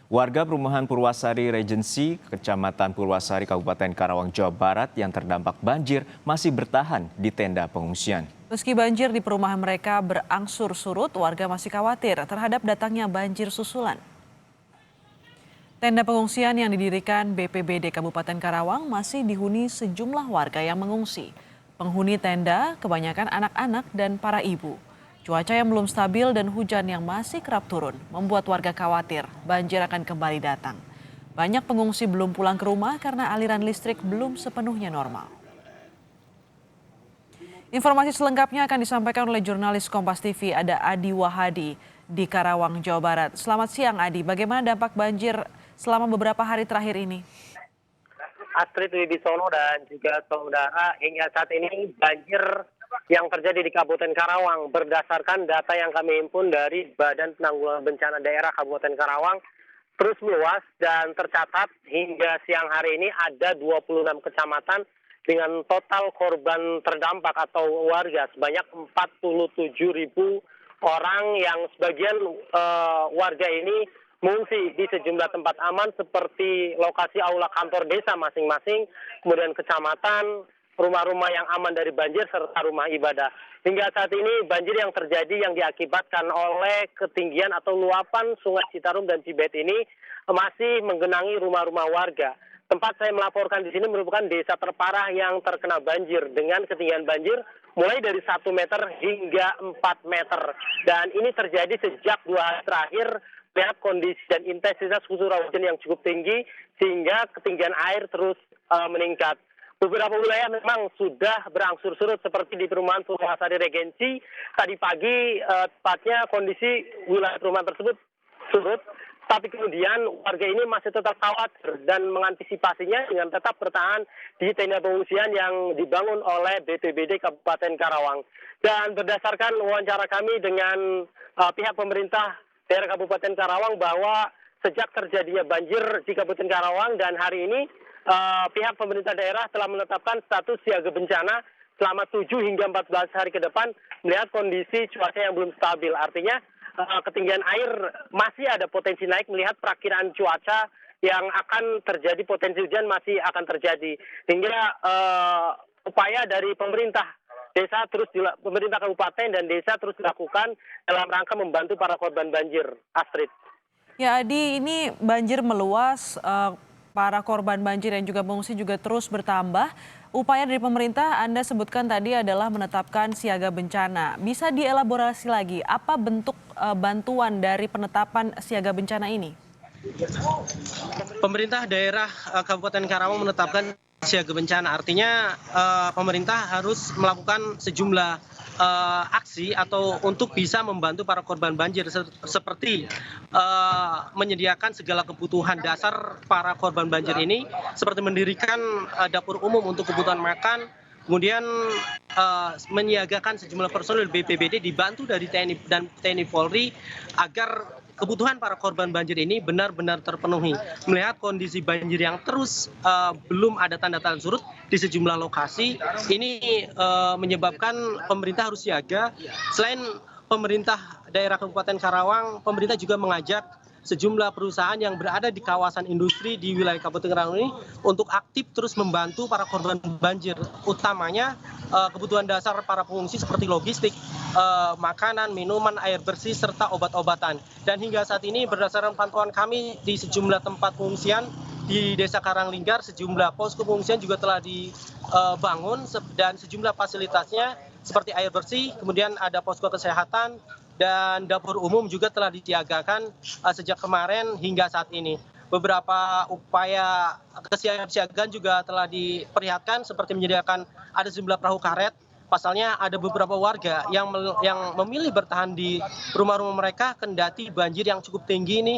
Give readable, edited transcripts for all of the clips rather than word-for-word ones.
Warga perumahan Purwasari Regency, Kecamatan Purwasari, Kabupaten Karawang, Jawa Barat yang terdampak banjir masih bertahan di tenda pengungsian. Meski banjir di perumahan mereka berangsur surut, warga masih khawatir terhadap datangnya banjir susulan. Tenda pengungsian yang didirikan BPBD Kabupaten Karawang masih dihuni sejumlah warga yang mengungsi. Penghuni tenda kebanyakan anak-anak dan para ibu. Cuaca yang belum stabil dan hujan yang masih kerap turun membuat warga khawatir banjir akan kembali datang. Banyak pengungsi belum pulang ke rumah karena aliran listrik belum sepenuhnya normal. Informasi selengkapnya akan disampaikan oleh jurnalis Kompas TV, ada Adi Wahadi di Karawang, Jawa Barat. Selamat siang Adi, bagaimana dampak banjir selama beberapa hari terakhir ini? Astrid Wibisono dan juga saudara, hingga saat ini banjir yang terjadi di Kabupaten Karawang berdasarkan data yang kami himpun dari Badan Penanggulangan Bencana Daerah Kabupaten Karawang terus meluas dan tercatat hingga siang hari ini ada 26 kecamatan dengan total korban terdampak atau warga sebanyak 47.000 orang yang sebagian warga ini mengungsi di sejumlah tempat aman seperti lokasi aula kantor desa masing-masing, kemudian kecamatan, rumah-rumah yang aman dari banjir, serta rumah ibadah. Hingga saat ini banjir yang terjadi yang diakibatkan oleh ketinggian atau luapan Sungai Citarum dan Cibet ini masih menggenangi rumah-rumah warga. Tempat saya melaporkan di sini merupakan desa terparah yang terkena banjir dengan ketinggian banjir mulai dari 1 meter hingga 4 meter. Dan ini terjadi sejak 2 hari terakhir, lihat kondisi dan intensitas curah hujan yang cukup tinggi sehingga ketinggian air terus meningkat. Beberapa wilayah memang sudah berangsur surut seperti di perumahan Purwasari Regency. Tadi pagi tepatnya kondisi wilayah perumahan tersebut surut, tapi kemudian warga ini masih tetap khawatir dan mengantisipasinya dengan tetap bertahan di tenda pengungsian yang dibangun oleh BPBD Kabupaten Karawang. Dan berdasarkan wawancara kami dengan pihak pemerintah daerah Kabupaten Karawang bahwa sejak terjadinya banjir di Kabupaten Karawang dan hari ini pihak pemerintah daerah telah menetapkan status siaga bencana selama 7 hingga 14 hari ke depan melihat kondisi cuaca yang belum stabil. Artinya ketinggian air masih ada potensi naik melihat perakiraan cuaca yang akan terjadi, potensi hujan masih akan terjadi. Hingga upaya dari pemerintah desa pemerintah kabupaten dan desa terus dilakukan dalam rangka membantu para korban banjir. Astrid. Ya Adi, ini banjir meluas, para korban banjir yang juga pengungsi juga terus bertambah. Upaya dari pemerintah Anda sebutkan tadi adalah menetapkan siaga bencana. Bisa dielaborasi lagi, apa bentuk bantuan dari penetapan siaga bencana ini? Pemerintah daerah Kabupaten Karawang menetapkan siaga bencana. Artinya pemerintah harus melakukan sejumlah aksi atau untuk bisa membantu para korban banjir seperti menyediakan segala kebutuhan dasar para korban banjir ini seperti mendirikan dapur umum untuk kebutuhan makan, kemudian menyiagakan sejumlah personil BPBD dibantu dari TNI dan TNI Polri agar kebutuhan para korban banjir ini benar-benar terpenuhi. Melihat kondisi banjir yang terus belum ada tanda-tanda surut di sejumlah lokasi, ini menyebabkan pemerintah harus siaga. Selain pemerintah daerah Kabupaten Karawang, pemerintah juga mengajak sejumlah perusahaan yang berada di kawasan industri di wilayah Kabupaten Karawang ini untuk aktif terus membantu para korban banjir, utamanya kebutuhan dasar para pengungsi seperti logistik, makanan, minuman, air bersih, serta obat-obatan. Dan hingga saat ini berdasarkan pantauan kami di sejumlah tempat pengungsian di Desa Karanglinggar, sejumlah posko pengungsian juga telah dibangun dan sejumlah fasilitasnya seperti air bersih, kemudian ada posko kesehatan, dan dapur umum juga telah disiagakan sejak kemarin hingga saat ini. Beberapa upaya kesiapsiagaan juga telah diperlihatkan seperti menyediakan ada sejumlah perahu karet. Pasalnya ada beberapa warga yang memilih bertahan di rumah-rumah mereka kendati banjir yang cukup tinggi ini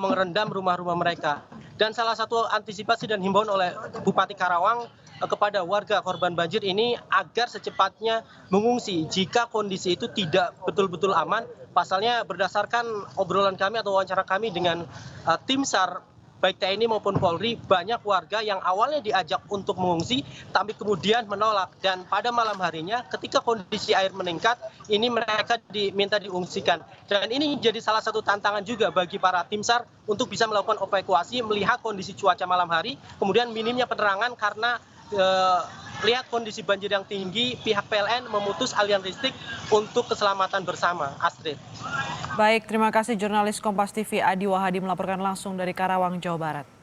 merendam rumah-rumah mereka. Dan salah satu antisipasi dan himbauan oleh Bupati Karawang kepada warga korban banjir ini agar secepatnya mengungsi jika kondisi itu tidak betul-betul aman. Pasalnya berdasarkan obrolan kami atau wawancara kami dengan tim SAR baik TNI maupun Polri, banyak warga yang awalnya diajak untuk mengungsi, tapi kemudian menolak. Dan pada malam harinya, ketika kondisi air meningkat, ini mereka diminta diungsikan. Dan ini jadi salah satu tantangan juga bagi para tim SAR untuk bisa melakukan evakuasi, melihat kondisi cuaca malam hari, kemudian minimnya penerangan karena lihat kondisi banjir yang tinggi, pihak PLN memutus aliran listrik untuk keselamatan bersama. Astrid. Baik, terima kasih jurnalis Kompas TV Adi Wahadi melaporkan langsung dari Karawang, Jawa Barat.